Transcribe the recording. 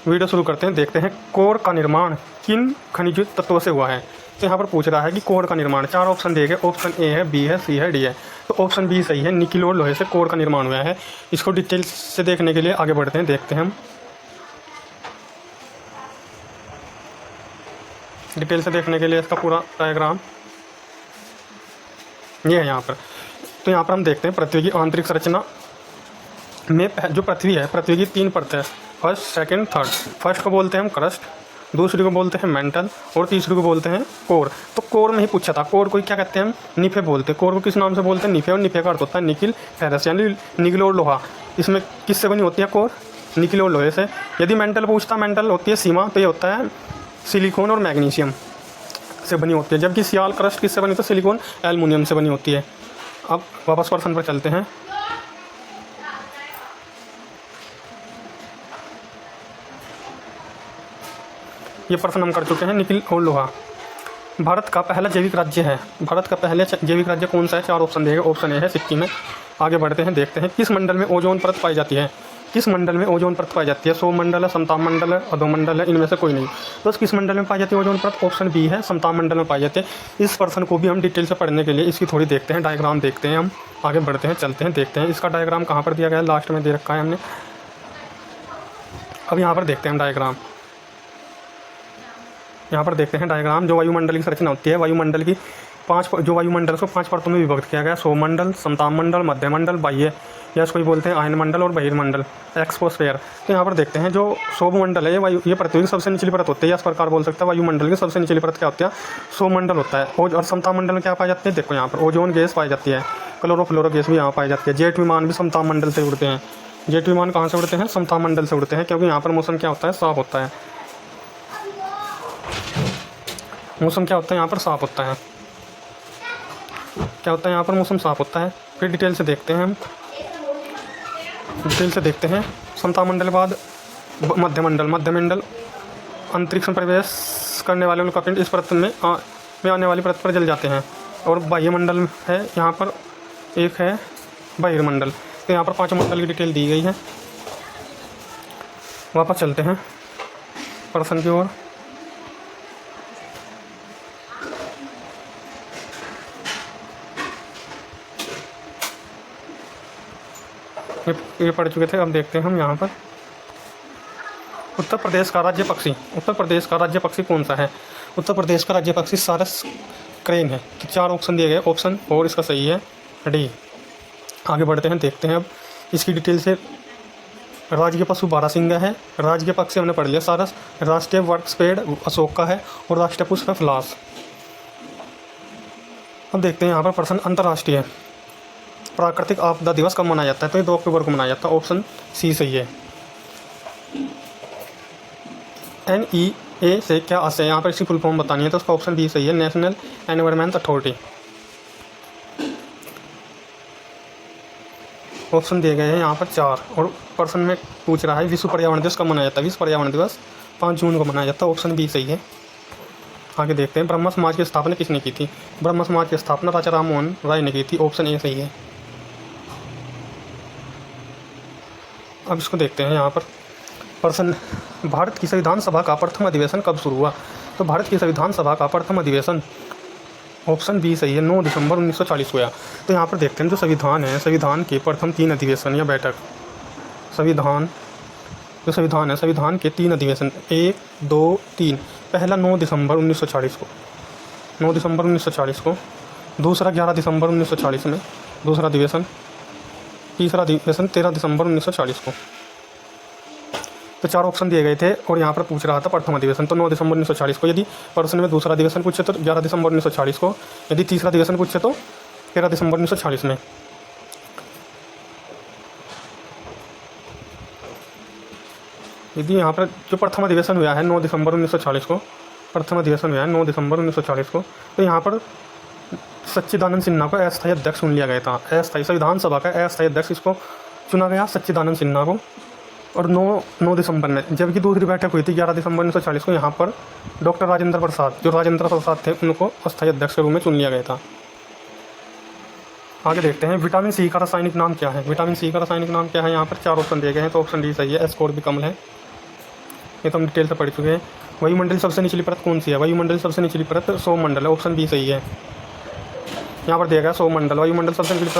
Video शुरू करते हैं, देखते हैं कोर का निर्माण किन खनिज तत्वों से हुआ है। तो यहाँ पर पूछ रहा है कि कोर का निर्माण, 4 ऑप्शन दिए गए, ऑप्शन ए है, बी है, सी है, डी है। तो ऑप्शन बी सही है, निकिल और लोहे से कोर का निर्माण हुआ है। इसको डिटेल से देखने के लिए आगे बढ़ते हैं, देखते हैं हम डिटेल से देखने के लिए इसका पूरा डायग्राम ये है यहाँ पर। तो यहाँ पर हम देखते हैं पृथ्वी की आंतरिक संरचना में जो पृथ्वी है, पृथ्वी की 3 परतें, फर्स्ट, सेकंड, थर्ड। फर्स्ट को बोलते हैं हम क्रस्ट, दूसरी को बोलते हैं मेंटल और तीसरी को बोलते हैं कोर। तो कोर में ही पूछा था, कोर को क्या कहते हैं हम, निफे बोलते हैं। कोर को किस नाम से बोलते हैं, निफे। और निफे का अर्थ होता है निकिल फेरस, यानी निकिल और लोहा। इसमें किससे बनी होती है कोर, निकिल और लोहे से। यदि मेंटल पूछता, मेंटल होती है सीमा, तो ये होता है सिलिकॉन और मैग्नीशियम से बनी होती है। जबकि सियाल क्रस्ट किससे बनी, तो सिलिकॉन एल्युमिनियम से बनी होती है। अब वापस प्रश्न पर चलते हैं। ये प्रश्न हम कर चुके हैं, निकिल और लोहा। भारत का पहला जैविक राज्य है, भारत का पहले जैविक राज्य कौन सा है, 4 ऑप्शन दिए गए, ऑप्शन ए है सिक्किम है। आगे बढ़ते हैं, देखते हैं किस मंडल में ओजोन परत पाई जाती है। किस मंडल में ओजोन परत पाई जाती है, सौरमंडल है, समताप मंडल है, अधोमंडल है, इनमें से कोई नहीं। तो किस मंडल में पाई जाती है ओजोन परत, ऑप्शन बी है, समताप मंडल में पाई जाती है। इस प्रश्न को भी हम डिटेल से पढ़ने के लिए इसकी थोड़ी देखते हैं, डायग्राम देखते हैं। हम आगे बढ़ते हैं, चलते हैं, देखते हैं इसका डायग्राम कहाँ पर दिया गया है, लास्ट में दे रखा है हमने। अब यहाँ पर देखते हैं डायग्राम, यहाँ पर देखते हैं डायग्राम। जो वायुमंडल की संरचना होती है, वायुमंडल की 5 जो वायुमंडल को 5 परतों में विभक्त किया गया, सौरमंडल, समताप मंडल, मध्यमंडल, बाह्य, या इसको भी बोलते हैं आयनमंडल और बहिर्मंडल, एक्सपोस्फेयर। तो यहाँ पर देखते हैं जो सौरमंडल है, ये पृथ्वी की सबसे निचली परत होती है, या इस प्रकार बोल सकते हैं वायुमंडल की सबसे निचली परत क्या होती है, सौरमंडल होता है। और समताप मंडल में क्या पाई जाती है, देखो यहाँ पर ओजोन गैस पाई जाती है, क्लोरोफ्लोरो गैस भी यहाँ पाई जाती है। जेट विमान भी समताप मंडल से उड़ते हैं। जेट विमान कहाँ से उड़ते हैं, समताप मंडल से उड़ते हैं, क्योंकि यहाँ पर मौसम क्या होता है, साफ होता है। मौसम क्या होता है यहाँ पर, साफ होता है। क्या होता है यहाँ पर, मौसम साफ होता है। फिर डिटेल से देखते हैं हम, डिटेल से देखते हैं। समताप मंडल के बाद मध्यमंडल, मध्यमंडल अंतरिक्ष में प्रवेश करने वाले उनका पिंड इस परत में आने वाली परत पर जल जाते हैं। और बाह्यमंडल है, यहाँ पर एक है बहिर्मंडल। तो यहाँ पर 5 मंडल की डिटेल दी गई है। वापस चलते हैं प्रश्न की ओर। ये पढ़ चुके थे, अब देखते हैं हम यहाँ पर। उत्तर प्रदेश का राज्य पक्षी, उत्तर प्रदेश का राज्य पक्षी कौन सा है, उत्तर प्रदेश का राज्य पक्षी सारस क्रेन है। तो 4 ऑप्शन दिए गए, ऑप्शन और इसका सही है डी। आगे बढ़ते हैं, देखते हैं अब इसकी डिटेल से। राज्य पशु बारहसिंगा है, राज्य पक्षी हमने पढ़ लिया सारस, राष्ट्रीय वृक्ष पेड़ अशोक का है, और राष्ट्रीय पुष्प है फलास। अब देखते हैं यहाँ पर प्रश्न, अंतर्राष्ट्रीय प्राकृतिक आपदा दिवस कब मनाया जाता है, तो ये 2 अक्टूबर को मनाया जाता है, ऑप्शन सी सही है। NEA से क्या आशय है, यहाँ पर इसकी फुल फॉर्म बतानी है, तो उसका ऑप्शन बी सही है, नेशनल एनवायरमेंट अथॉरिटी। ऑप्शन दिए गए हैं यहाँ पर 4, और प्रश्न में पूछ रहा है विश्व पर्यावरण दिवस कब मनाया जाता है, विश्व पर्यावरण दिवस 5 जून को मनाया जाता है, ऑप्शन बी सही है। आगे देखते हैं, ब्रह्म समाज की स्थापना किसने की थी, ब्रह्म समाज की स्थापना राजा राम मोहन राय ने की थी, ऑप्शन ए सही है। अब इसको देखते हैं यहाँ पर प्रश्न, भारत की संविधान सभा का प्रथम अधिवेशन कब शुरू हुआ, तो भारत की संविधान सभा का प्रथम अधिवेशन, ऑप्शन बी सही है, 9 दिसंबर 1940 को हुआ। तो यहाँ पर देखते हैं जो संविधान है, संविधान के प्रथम 3 अधिवेशन या बैठक, संविधान जो संविधान है, संविधान के 3 अधिवेशन 1, 2, 3। पहला 9 दिसंबर 1940 को, 9 दिसंबर 1940 को, दूसरा 11 दिसंबर 1940 में दूसरा अधिवेशन, तीसरा अधिवेशन 13 दिसंबर 1940 को। तो 4 ऑप्शन दिए गए थे, और यहाँ पर पूछ रहा था प्रथम अधिवेशन, तो 9 दिसंबर 1940 को। यदि प्रश्न में दूसरा अधिवेशन पूछे तो 11 दिसंबर 1940 को, यदि तीसरा अधिवेशन पूछे तो 13 दिसंबर 1940 में। यदि यहाँ पर जो प्रथम अधिवेशन हुआ है 9 दिसंबर 1940 को, प्रथम अधिवेशन हुआ है 9 दिसंबर 1940 को, तो यहाँ पर सच्चिदानंद सिन्हा को अस्थायी अध्यक्ष चुन लिया गया था। अस्थायी संविधान सभा का अस्थायी अध्यक्ष इसको चुना गया, सच्चिदानंद सिन्हा को, और 9 दिसंबर में। जबकि दूसरी बैठक हुई थी 11 दिसंबर 1940 को, यहाँ पर डॉक्टर राजेंद्र प्रसाद, जो राजेंद्र प्रसाद थे, उनको अस्थायी अध्यक्ष के रूप में चुन लिया गया था। आगे देखते हैं, विटामिन सी का रासायनिक नाम क्या है, विटामिन सी का रासायनिक नाम क्या है, यहाँ पर 4 ऑप्शन दिए गए हैं, तो ऑप्शन डी सही है, एस्कोर्बिक अम्ल है। ये तो हम डिटेल से पढ़ चुके हैं। वायुमंडल सबसे निचली परत कौन सी है? वायुमंडल सबसे निचली परत सौरमंडल है, ऑप्शन बी सही है। यहाँ पर दिया गया सौरमंडल, वायुमंडल सबसे निचली परत